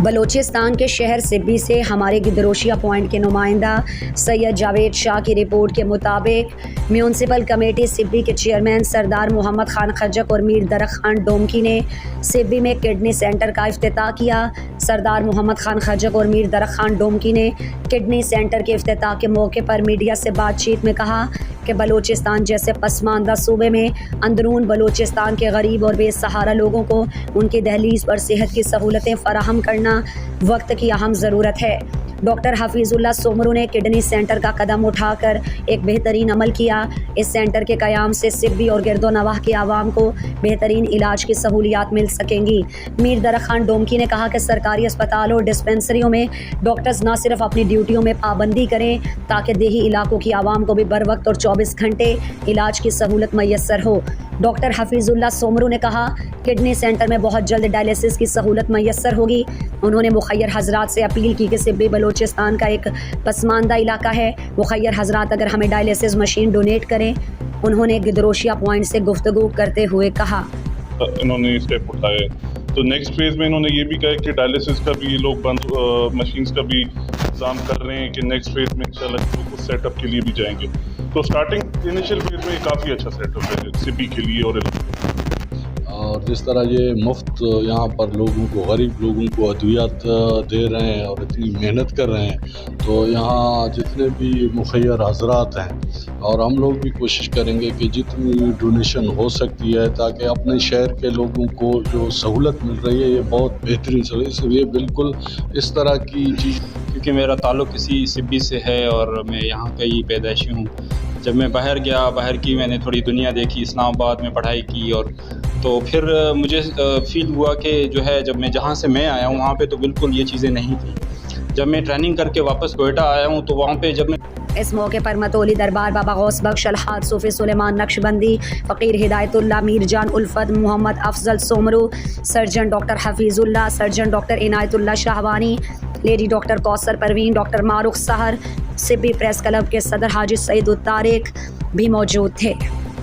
بلوچستان کے شہر سبی سے ہمارے گدروشیا پوائنٹ کے نمائندہ سید جاوید شاہ کی رپورٹ کے مطابق میونسپل کمیٹی سبی کے چیئرمین سردار محمد خان خجق اور میر درخت خان ڈومکی نے سبی میں کڈنی سینٹر کا افتتاح کیا۔ سردار محمد خان خجق اور میر درخت خان ڈومکی نے کڈنی سینٹر کے افتتاح کے موقع پر میڈیا سے بات چیت میں کہا کہ بلوچستان جیسے پسماندہ صوبے میں اندرون بلوچستان کے غریب اور بے سہارا لوگوں کو ان کی دہلیز پر صحت کی سہولتیں فراہم کرنا وقت کی اہم ضرورت ہے۔ ڈاکٹر حفیظ اللہ سومرو نے کڈنی سینٹر کا قدم اٹھا کر ایک بہترین عمل کیا۔ اس سینٹر کے قیام سے سبی اور گرد و نواح کے عوام کو بہترین علاج کی سہولیات مل سکیں گی۔ میر درخت خان ڈومکی نے کہا کہ سرکاری اسپتالوں اور ڈسپنسریوں میں ڈاکٹرز نہ صرف اپنی ڈیوٹیوں میں پابندی کریں تاکہ دیہی علاقوں کی عوام کو بھی بر وقت اور 24 گھنٹے علاج کی سہولت میسر ہو۔ ڈاکٹر حفیظ اللہ سومرو نے کہا کڈنی سینٹر میں بہت جلد ڈائلیسس کی سہولت میسر ہوگی۔ انہوں نے مخیر حضرات سے اپیل کی کہ سبی بلوچستان کا ایک پسماندہ علاقہ ہے، مخیر حضرات اگر ہمیں ڈائلیسس مشین ڈونیٹ کریں۔ انہوں نے گدروشیا پوائنٹ سے گفتگو کرتے ہوئے کہا انہوں نے اسٹیپ اٹھائے تو نیکسٹ فیز میں انہوں نے یہ بھی کہا کہ ڈائلیسس کا بھی یہ لوگ بند مشینز کا بھی انتظام کر رہے ہیں کہ نیکسٹ فیز میں انشاءاللہ اس سیٹ اپ کے لیے بھی جائیں گے۔ تو اسٹارٹنگ انیشیل فیز میں کافی اچھا سیٹ اپ ہے سبی کے لیے اور جس طرح یہ مفت یہاں پر لوگوں کو غریب لوگوں کو ادویات دے رہے ہیں اور اتنی محنت کر رہے ہیں تو یہاں جتنے بھی مخیر حضرات ہیں اور ہم لوگ بھی کوشش کریں گے کہ جتنی ڈونیشن ہو سکتی ہے تاکہ اپنے شہر کے لوگوں کو جو سہولت مل رہی ہے یہ بہت بہترین سہولت، اس لیے بالکل اس طرح کی چیز کیونکہ میرا تعلق اسی سبی سے ہے اور میں یہاں کا ہی پیدائشی ہوں۔ جب میں باہر کی میں نے تھوڑی دنیا دیکھی، اسلام آباد میں پڑھائی کی، اور تو پھر مجھے فیل ہوا کہ جو ہے جب میں جہاں سے میں آیا ہوں وہاں پہ تو بالکل یہ چیزیں نہیں تھیں۔ جب میں ٹریننگ کر کے واپس کوئٹہ آیا ہوں تو وہاں پہ جب میں اس موقع پر متولی دربار بابا غوث بخش الحاج صوفی سلیمان نقشبندی، فقیر ہدایت اللہ، میر جان الفت، محمد افضل سومرو، سرجن ڈاکٹر حفیظ اللہ، سرجن ڈاکٹر عنایت اللہ شاہوانی، لیڈی ڈاکٹر کوثر پروین، ڈاکٹر معروف سحر، سبی پریس کلب کے صدر حاجی سعید الطارق بھی موجود تھے۔